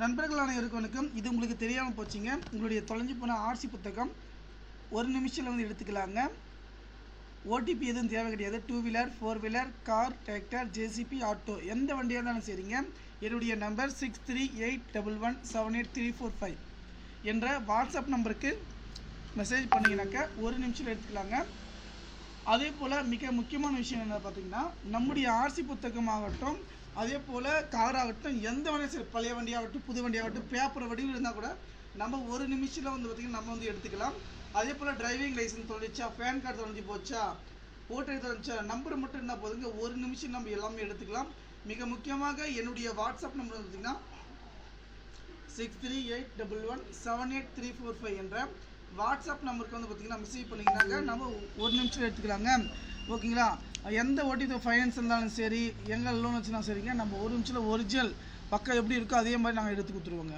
நண்பர்கள் அனைவருக்கும் வணக்கம். இது உங்களுக்கு தெரியாமல் போச்சுங்க. உங்களுடைய தொலைஞ்சு போன ஆர்சி புத்தகம் ஒரு நிமிஷத்தில் வந்து எடுத்துக்கலாங்க. ஓடிபி எதுவும் தேவை கிடையாது. 2 wheeler 4 wheeler car tractor JCB auto எந்த வண்டியாக இருந்தாலும் சரிங்க. என்னுடைய நம்பர் 6381178345 என்ற வாட்ஸ்அப் நம்பருக்கு மெசேஜ் பண்ணிங்கனாக்கா ஒரு நிமிஷத்தில் எடுத்துக்கலாங்க. அதே போல் மிக முக்கியமான விஷயம் என்ன பார்த்தீங்கன்னா, நம்முடைய ஆர்சி புத்தகமாகட்டும், அதே போல் கார் ஆகட்டும், எந்த வண்டியும் சரி, பழைய வண்டியாகட்டும் புது வண்டியாகட்டும், பேப்பர் வடிவில் இருந்தால் கூட நம்ம ஒரு நிமிஷத்தில் வந்து பார்த்திங்கன்னா நம்ம வந்து எடுத்துக்கலாம். அதே போல் டிரைவிங் லைசன்ஸ் தொலைச்சா, பேன் கார்டு தொலைஞ்சி போச்சா, ஓட்டர் தொலைச்சா, நம்பர் மட்டும் இருந்தால் போதுங்க, ஒரு நிமிஷம் நம்ம எல்லாமே எடுத்துக்கலாம். மிக முக்கியமாக என்னுடைய வாட்ஸ்அப் நம்பர் பார்த்திங்கன்னா 6381178345 என்ற வாட்ஸ்அப் நம்பருக்கு வந்து பார்த்திங்கன்னா மெசேஜ் பண்ணிங்கனாக்கா நம்ம ஒரு நிமிஷம் எடுத்துக்கலாங்க. ஓகேங்களா? எந்த ஓடிபி ஃபைனான்ஸ் இருந்தாலும் சரி, எங்கே லோன் வச்சுனா சரிங்க, நம்ம ஒரு நிமிஷத்தில் ஒரிஜினல் பக்கம் எப்படி இருக்கோ அதே மாதிரி நாங்கள் எடுத்து கொடுத்துருவோங்க.